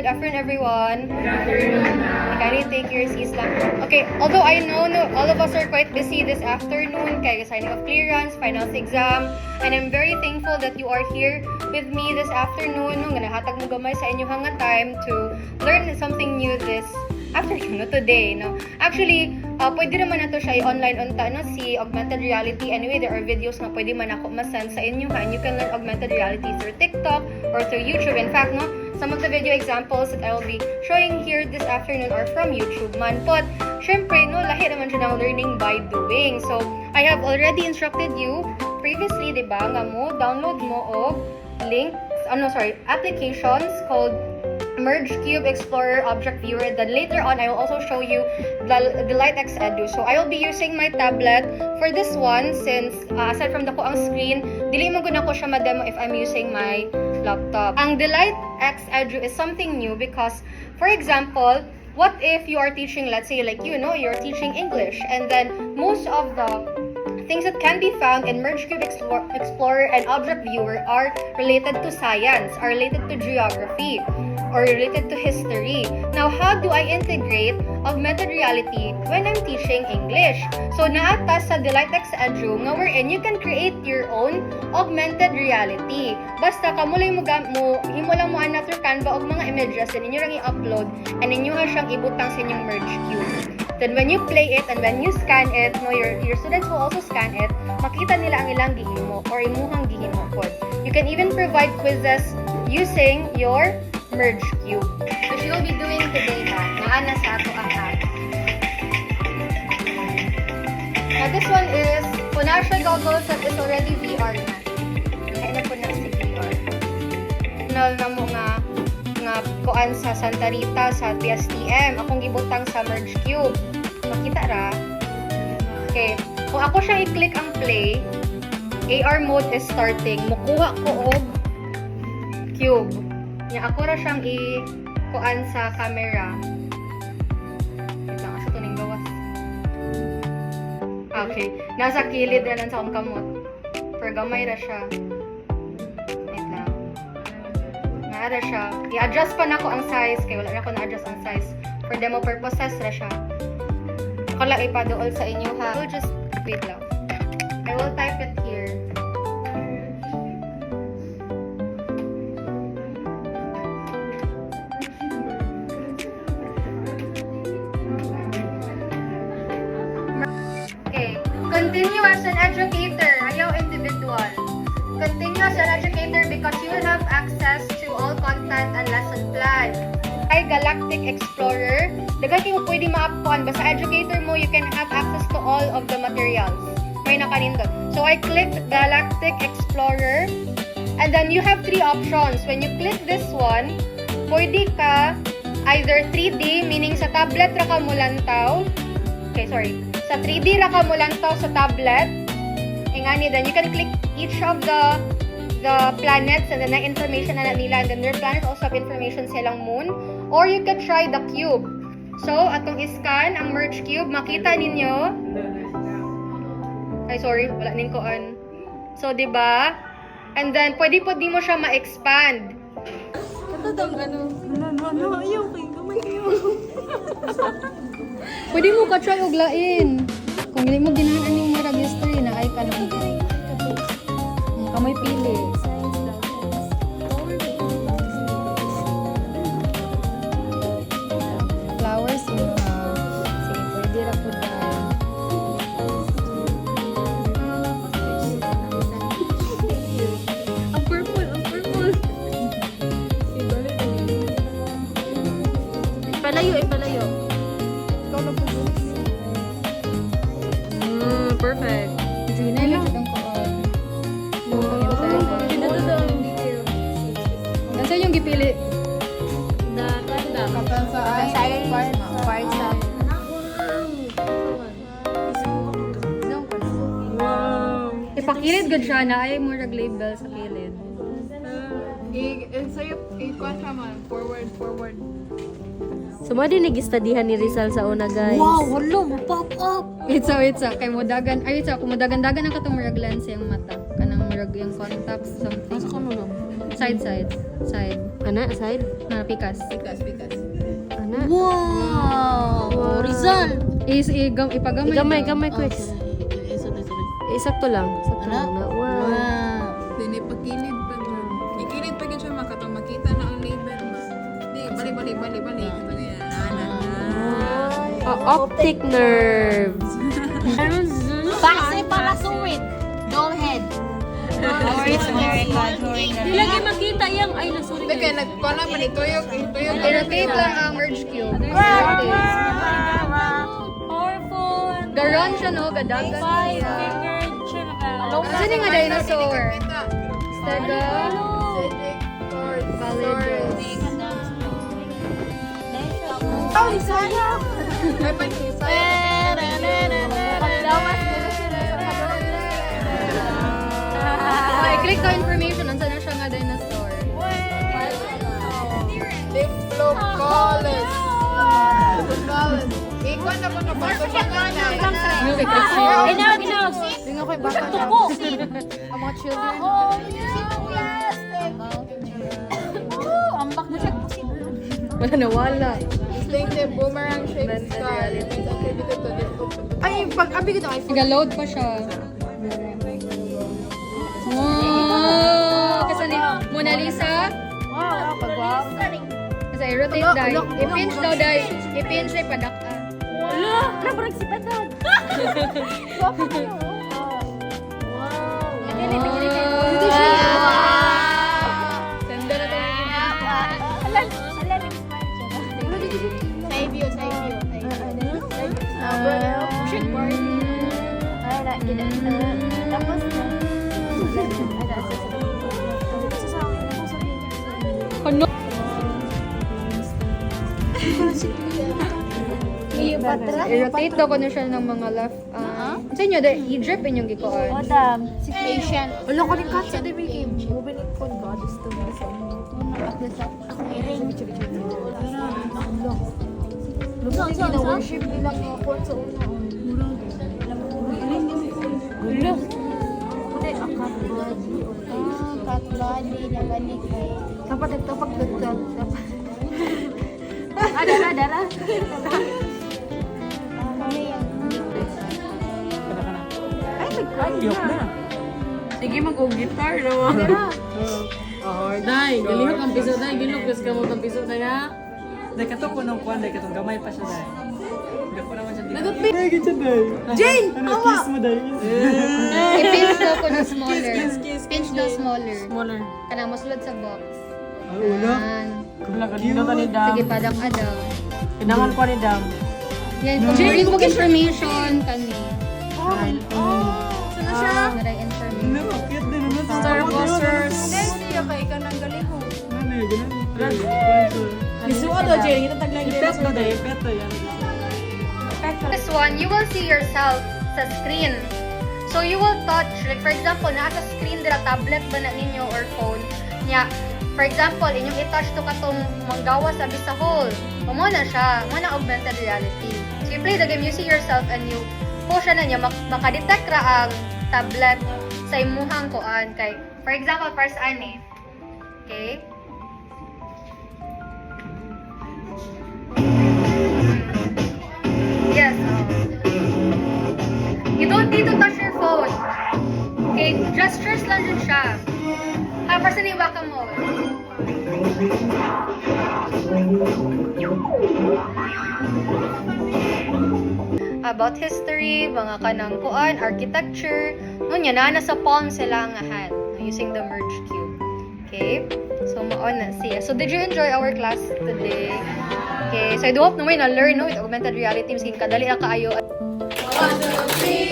Good afternoon, everyone. Good afternoon. Kindly take your seats lang. Okay, although I know all of us are quite busy this afternoon, kaya signing of clearance, finals exam, and I'm very thankful that you are here with me this afternoon. Nga nahatag mo gamay sa inyong hanga time to learn something new this afternoon, no, today, no. Actually, pwede naman na to siya i-online unta, no, si augmented reality. Anyway, there are videos na pwede man ako masend sa inyo, and you can learn augmented reality through TikTok or through YouTube. In fact, no, some of the video examples that I will be showing here this afternoon are from YouTube man. But, syempre, no, lahi naman siya ng learning by doing. So, I have already instructed you previously, di ba, nga mo, download mo og applications called Merge Cube Explorer Object Viewer. Then later on, I will also show you the LightX Edu. So I will be using my tablet for this one since aside from the ko ang screen, dili mo guna ko siya ma-demo if I'm using my laptop. Ang LightX Edu is something new because, for example, what if you are teaching, let's say like you're teaching English, and then most of the things that can be found in Merge Cube Explorer and Object Viewer are related to science, are related to geography, or related to history. Now, how do I integrate augmented reality when I'm teaching English? So, naata sa LightX Edu, nga wherein you can create your own augmented reality. Basta, kamulay mo lang mo ana through Canva og mga images, and inyo lang i-upload, and inyo ha siyang ibutang sa inyong Merge Cube. Then, when you play it, and when you scan it, no, your students will also scan it, makita nila ang ilang gihimo, or imuhang gihimo pod. You can even provide quizzes using your Merge Cube. So, she will be doing today maana sa ato ang app. Now, this one is Funasha goggles that is already VR na. Kaya na po na si VR. Na mo nga kuan sa Santa Rita sa PSTM. Akong gibutang sa Merge Cube. Makita ra? Okay. Kung ako siya i-click ang play, AR mode is starting. Mukuha ko og cube. Ako ra siyang i-kuan sa camera. Wait lang, asa ito ning gawas. Okay. Nasa kilid na lang sa akong kamot. Pero gamay ra siya. Wait lang. Naara siya. I-adjust pa na ko ang size. Kaya wala na ako na-adjust ang size. For demo purposes ra siya. Ako lang ipaduol sa inyo ha. So just, wait lang. I will type it here. Continue as an educator, ayaw individual. Continue as an educator because you will have access to all content and lesson plan. Ay Galactic Explorer, daghan mo pwede ma-upon. Basta educator mo, you can have access to all of the materials. May nakanindot. So I clicked Galactic Explorer, and then you have three options. When you click this one, pwede ka either 3D, meaning sa tablet ra ka mo lantaw. Okay, sorry. Sa 3D ra ka mo lantaw sa tablet. Ingani, then you can click each of the planets and then na information na nila, and then their planets also have information silang moon. Or you can try the cube. So, atong iscan ang Merge Cube, makita ninyo. Ay, sorry, wala ning koan. So, di ba? And then pwede mo siya ma-expand. Katadang ano, ayaw kayo, gamay kayo. Pwede mo ka-try og lain. Kung hindi mo ginahan aning mga registry na ay kanang kamay pili. Flowers in house. Sige, pwede ra po na. Ang purple. Ipalayo. Perfect. Junay lang ang koon. Gansa yung gipili. Kapag sa parts of Ipakilid gud siya na ay mo label sa kilid. sa'yo, ikuha siya man. Forward. Sumadi nag-istadihan ni Rizal sa una, guys. Wow, wala, pop up! Wait sa. Kay mudagan, kumudagan-dagan ang katong murag lens yung mata. Kanang murag yung contacts, something. Nasa ko na lang. Side. Side. Ana, side. Na pikas. Pikas. Ana. Wow! Rizal! Ipagamay. Gamay, quick. Sakto lang. Sakto lang na. Wow. Dini pagkilid pa na. Ikilid pa siya makatong makita na ang label ma. Di, bali. Ito niya. Optic nerves. Base para suwit. Doll head. North America during the Di lagi makita yung ay nasuri. Hindi kaya nagkuha pa ni Tuyok. I-rotate lang ang merge cube. powerful. Garon siya, no? Gadagan siya. Kasi nga dinosaur. Stega. I-click the information. Ansa na siya nga dinosaur. Diplocolis. Ikaw na po na bato pa nga na. Ginaw. Tingnan ko yung baka niya. Tuko. Ang mga children. Ambak mo siya. Wala nawala. Distinctive boomerang shaped scar. Remains attributed to this Ay, pag-abi ko ito. Nag-load pa siya. Wow! Kasi ni Mona Lisa. Kasi i-rotate dahil. I-pinch daw dahil. I-pinch dahil padaka. Wala. Nabarag si Patag. Hindi siya. Ganda na tayo. Save you. Tapos na. Ano? I-rotate daw ko na siya ng mga left. Sa inyo, i-drip inyong gikuan. Madam, si patient. Wala ko rin katsa, di ba game? Moving ko goddess to me. Ako iring. Lupit na worship nila mga court sa una. Gulo. Cat body na balik kay. Dapat ito pagdagdag. Dara. Sige, mag-guitar naman. Day, galihok ang piso day. Ginugos ka mo ang piso day ha. Dahil ka to punong kuwan, dahil ka tong gamay pa siya dahil. Gako naman siya dito. Jane! Ano, kiss mo dahil. I-pinch daw ko na smaller. Pinch daw smaller. Smaller. Kanang masulod sa box. Ay, ulo. Yan. Wala ka dito ni Dam. Sige, padang adaw. Pinangan ko ni Dam. Yan, kung read mo information, kani. Sana siya? Naray information. Ano, cute din naman. Starbusters. Hindi kay ikaw nang galing. Ano, ganun. Isuwa daw, Jay. Itataglang Ipet mo dahil, ipet to yan. This one, you will see yourself sa screen. So you will touch, like for example, nasa screen dira tablet ba na ninyo or phone niya. For example, inyong i-touch to katong manggawa sa hole. Mo na siya, mo na augmented reality. So you play the game, you see yourself and you push na niya, makadetect ra ang tablet sa imuhang kuan kay for example, first ani. Okay? Yes. You don't need to touch your phone. Okay, gestures lang din siya. Para sa niwaka mo. About history, mga kanang kuan, architecture. Nunya na sa palm sila ang hand using the merge cube. Okay? So, maon na siya. So, did you enjoy our class today? Okay, so I do hope na may na-learn no, with augmented reality. Kasi kadali na kaayo. 1, 2, 3,